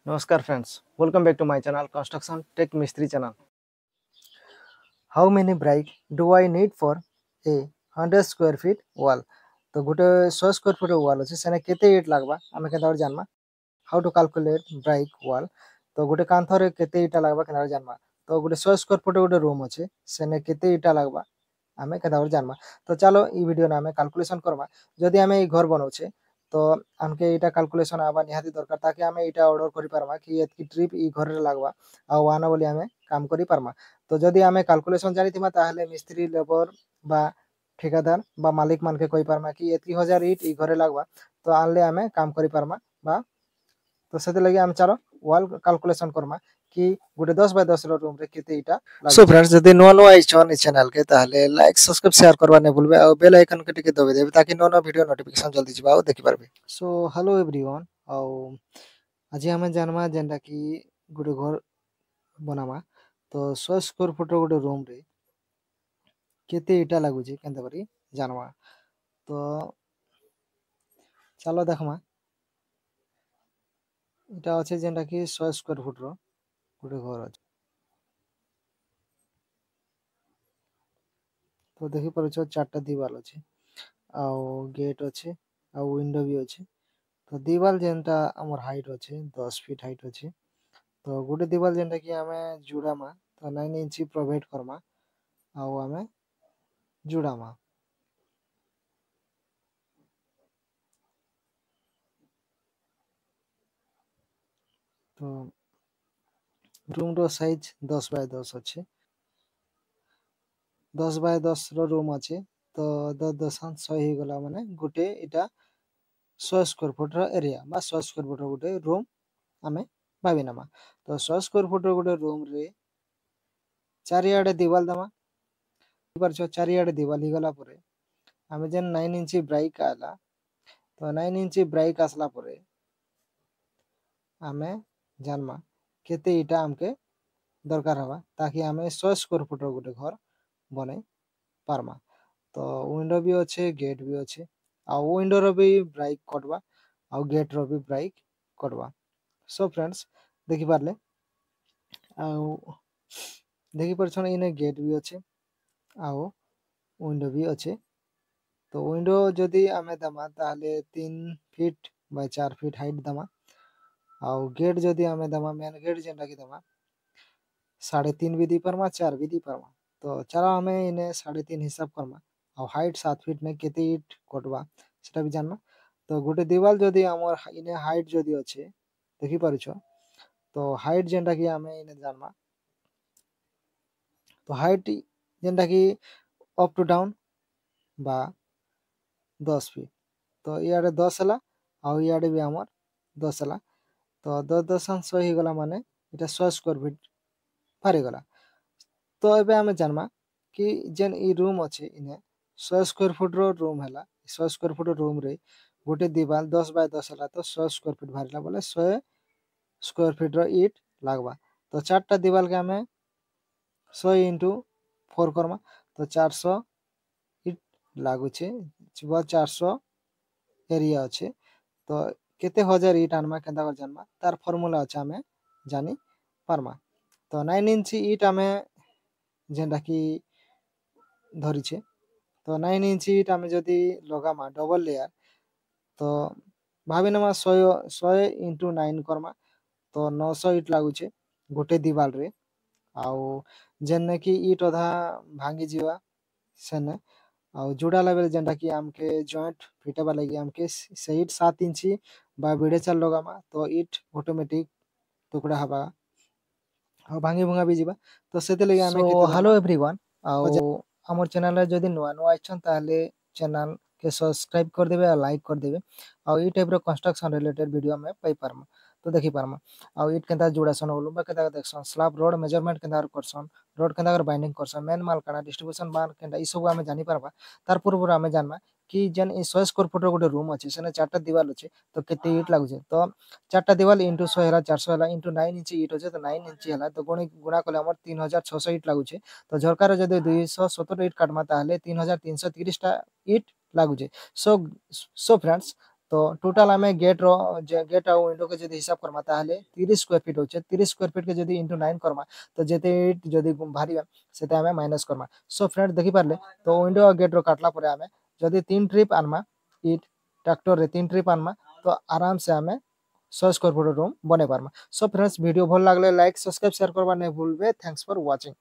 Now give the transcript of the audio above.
Namaskar friends, welcome back to my channel Construction Tech Mystery channel. How many brick do I need for a 100 square feet wall? तो गोटे 100 square feet wall अच्छे सेने केते ईट लागबा आमे Kedar जानमा how to calculate brick wall तो गोटे कांथरे केते ईटा लागबा केदार जानमा तो गोटे 100 square feet गोटे रूम अच्छे सेने केते ईटा लागबा आमे केदार जानमा तो चलो ई वीडियो ना आमे कैलकुलेशन करबा जदि आमे ई घर बनाउछे तो हमके एटा कैलकुलेशन आबा निहाती दरकार ताकि आमे एटा ऑर्डर करि पारमा कि एतकी ट्रिप ई घर रे लागबा आ वाना बोली आमे काम करि पारमा तो जदि आमे कैलकुलेशन जानिथिमा ताहले मिस्त्री लेबर बा ठेकेदार बा मालिक मान के कहि पारमा कि एतकी हजार ईट ई घरे लागबा तो आनले आमे काम करि पारमा बा तो सेते लगे आमे चलो वॉल कैलकुलेशन करमा कि गोटे 10 बाय 10 रो रूम रे केते इटा सो फ्रेंड्स जदि नुआ नुआ आइछन ई चैनल के ताहले लाइक सब्सक्राइब शेयर करबा नै भूलबे और बेल आइकन के टिके दबे देबे ताकि नुआ नुआ वीडियो नोटिफिकेशन जल्दी जिबा देखि पारबे सो हेलो एवरीवन और आज हमें जानवा जेंटा कि गोटे घर बनामा तो 100 स्क्वायर फुट रो गोटे रूम रे केते इटा लागु जे केनता करी जानवा तो चलो देखमा इटा अछि जेंटा कि 100 स्क्वायर फुट रो गोटे घर अछि तो देखि परछ चारटा दीवार अछि आ गेट अछि आ विंडो भी अछि तो दीवार जेंटा हमर हाइट अछि 10 फीट हाइट अछि तो गोटे दीवार जेंटा कि हमें जुड़ामा तो 9 इंच प्रोवाइड करमा आ हमें जुड़ामा तो रूम रो साइज 10 बाय 10 अछि 10 बाय 10 रो रूम अछि तो 10 दशांश 100 ही गला माने गोटे इटा 100 स्क्वायर फुट रो एरिया बा 100 स्क्वायर फुट रो गोटे रूम हमें भाबी नामा तो 100 स्क्वायर फुट रो गोटे रूम रे चारियाडे दीवार दमा पर चारियाडे दीवार ही गला परे हमें जेन 9 इंच ब्राइक आला तो 9 इंच ब्राइक आसला परे हमें जानमा केते इटा हमके दरकार हवा ताकि हमें 100 स्क्वायर फुट रो गोटे घर बने पारमा तो विंडो भी अच्छे गेट भी अच्छे आ विंडो रो भी ब्राइक कटवा आ गेट रो भी ब्राइक कटवा सो फ्रेंड्स देखि पारले आ देखि परछन इने गेट भी अच्छे आ विंडो भी अच्छे तो विंडो जदि आमे दमा ताहले 3 फीट बाय 4 फीट हाइट दमा आ गेट जदि आमे दमा मेन गेट जेंटा कि दमा 3.5 भी दी परमा 4 भी दी परमा तो चलो हमें इने 3.5 हिसाब करमा और हाइट 7 फीट में केते ईट कटवा सेटा भी जानना तो गोटे दीवार जदि हमर इने हाइट जदि अच्छे देखि पारुछ तो हाइट जेंटा कि हमें इने जानमा तो हाइट जेंटा कि अप टू डाउन बा 10 फीट तो इयाडे 10 हला आ इयाडे भी हमर 10 हला तो 10 दशांश ही गला माने इटा 100 स्क्वायर फीट पारी गला तो एबे हमें जानमा कि जेन ई रूम अच्छे इने 100 स्क्वायर फुट रो रूम हला 100 स्क्वायर फुट रूम रे गोटे दीवार 10 बाय 10 हला तो 100 स्क्वायर फीट भारीला बोले 100 स्क्वायर फीट रो ईट लागबा तो चारटा दीवार के हमें 100 इंटू 4 करमा तो 400 ईट लागु छे 400 एरिया अच्छे तो केते हजार ईट आनमा केनता कर जानमा तार फार्मूला अच्छा हमें जानी पारमा तो 9 इंच ईट हमें जेंटा कि धरी छे तो 9 इंच ईट हमें जदि लगामा डबल लेयर तो भाबी नमा 100 इंटू 9 करमा तो 900 ईट लागु छे गोटे दीवार रे आउ जेने कि ईट अधा भांगी जीवा सेने आउ जुड़ा लेवल जेंटा कि हमके जॉइंट फिटेबा लगी हमके से ईट 7 इंच बा बिड़े चाल लगामा तो ईट ऑटोमेटिक टुकड़ा हबा आ भांगी भुंगा भी जीवा तो सेते लगे हमें केते हेलो एवरीवन आउ हमर चैनल रे जदि नुआ नुआ आइछन ताले चैनल के सब्सक्राइब कर देबे आ लाइक कर देबे आ ई टाइप रो कंस्ट्रक्शन रिलेटेड वीडियो में पाई पारमा तो देखि पारमा आ ईट केनता जुड़ासन ओलुबा केनता देखसन स्लैब रोड मेजरमेंट केनता करसन रोड केनता बाइंडिंग करसन मेन माल काना डिस्ट्रीब्यूशन बार केनता ई सब हमें जानि पारबा तार पूर्व हमें जानबा कि जेन ई 100 स्क्वायर फुट रो गोटे रूम अछि सेने चारटा दीवार अछि तो केते ईट लागु छै तो चारटा दीवार इंटू 100 हला 400 हला इंटू 9 इंच ईट अछि तो 9 इंच हला तो गुणा कले हमर 3600 ईट लागु छै तो झरकार जदि 217 ईट काटमा ताहले 3330 टा ईट लागु छै सो फ्रेंड्स तो टोटाल आम गेट गेट आ विंडो के जब हिसाब करमा ताहले 30 स्क्वायर फीट होचे 30 स्क्वायर फीट के जब इंटू 9 करमा तो जेते इट जदि भारी सेते आम माइनस करमा। सो फ्रेंड देखि पारले तो विंडो और गेट रो काटला परे आम जदि 3 ट्रिप आनमा इट ट्रैक्टर रे 3 ट्रिप आनमा तो आराम से आम 100 स्क्वायर फीट रूम बने पारमा। सो फ्रेंड्स वीडियो भल लागले लाइक सब्सक्राइब शेयर करबा नै भूलबे। Thanks for watching.